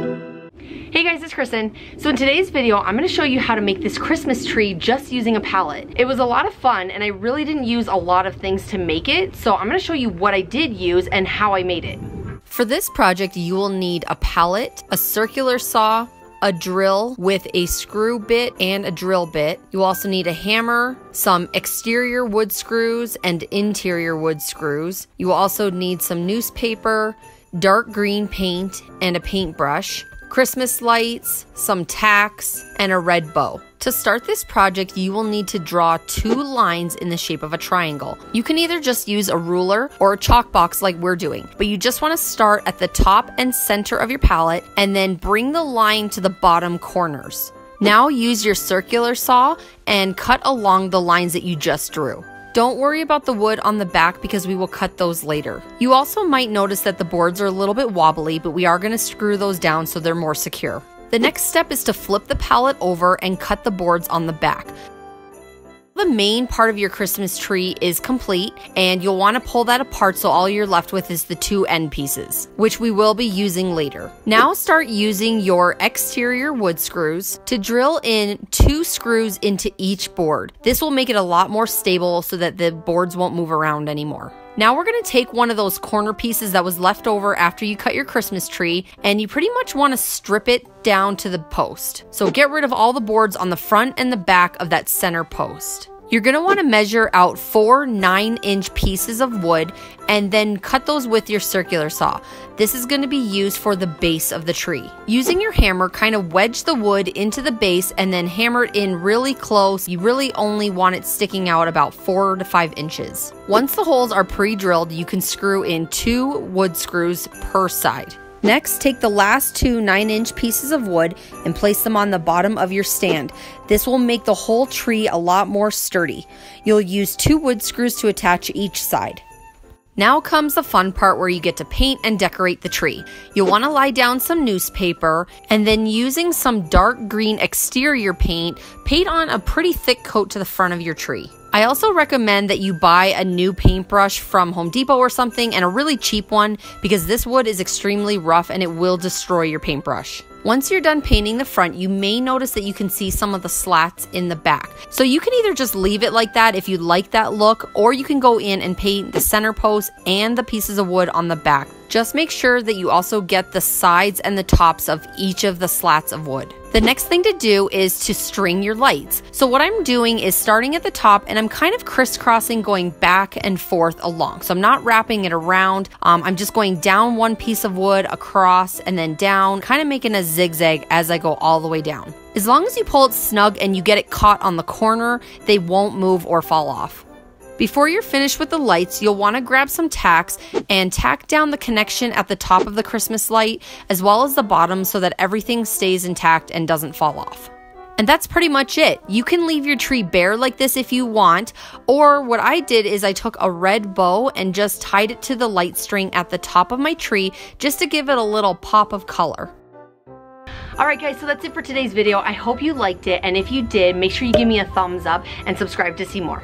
Hey guys, it's Kristin. So in today's video, I'm gonna show you how to make this Christmas tree just using a palette. It was a lot of fun and I really didn't use a lot of things to make it, so I'm gonna show you what I did use and how I made it. For this project, you will need a palette, a circular saw, a drill with a screw bit and a drill bit. You also need a hammer, some exterior wood screws and interior wood screws. You will also need some newspaper, dark green paint, and a paintbrush, Christmas lights, some tacks, and a red bow. To start this project, you will need to draw 2 lines in the shape of a triangle. You can either just use a ruler or a chalk box like we're doing, but you just want to start at the top and center of your palette and then bring the line to the bottom corners. Now use your circular saw and cut along the lines that you just drew. Don't worry about the wood on the back because we will cut those later. You also might notice that the boards are a little bit wobbly, but we are going to screw those down so they're more secure. The next step is to flip the palette over and cut the boards on the back. The main part of your Christmas tree is complete and you'll want to pull that apart so all you're left with is the 2 end pieces, which we will be using later. Now start using your exterior wood screws to drill in 2 screws into each board. This will make it a lot more stable so that the boards won't move around anymore. Now we're going to take one of those corner pieces that was left over after you cut your Christmas tree and you pretty much want to strip it down to the post. So get rid of all the boards on the front and the back of that center post. You're going to want to measure out 4 9-inch pieces of wood and then cut those with your circular saw. This is going to be used for the base of the tree. Using your hammer, kind of wedge the wood into the base and then hammer it in really close. You really only want it sticking out about 4 to 5 inches. Once the holes are pre-drilled, you can screw in 2 wood screws per side. Next, take the last 2 9-inch pieces of wood and place them on the bottom of your stand. This will make the whole tree a lot more sturdy. You'll use 2 wood screws to attach each side. Now comes the fun part where you get to paint and decorate the tree. You'll want to lie down some newspaper and then using some dark green exterior paint on a pretty thick coat to the front of your tree. I also recommend that you buy a new paintbrush from Home Depot or something, and a really cheap one, because this wood is extremely rough and it will destroy your paintbrush. Once you're done painting the front, you may notice that you can see some of the slats in the back. So you can either just leave it like that if you like that look, or you can go in and paint the center post and the pieces of wood on the back. Just make sure that you also get the sides and the tops of each of the slats of wood. The next thing to do is to string your lights. So what I'm doing is starting at the top and I'm kind of crisscrossing, going back and forth along. So I'm not wrapping it around. I'm just going down one piece of wood, across, and then down, kind of making a zigzag as I go all the way down. As long as you pull it snug and you get it caught on the corner, they won't move or fall off. Before you're finished with the lights, you'll want to grab some tacks and tack down the connection at the top of the Christmas light as well as the bottom so that everything stays intact and doesn't fall off. And that's pretty much it. You can leave your tree bare like this if you want, or what I did is I took a red bow and just tied it to the light string at the top of my tree just to give it a little pop of color. Alright guys, so that's it for today's video. I hope you liked it, and if you did, make sure you give me a thumbs up and subscribe to see more.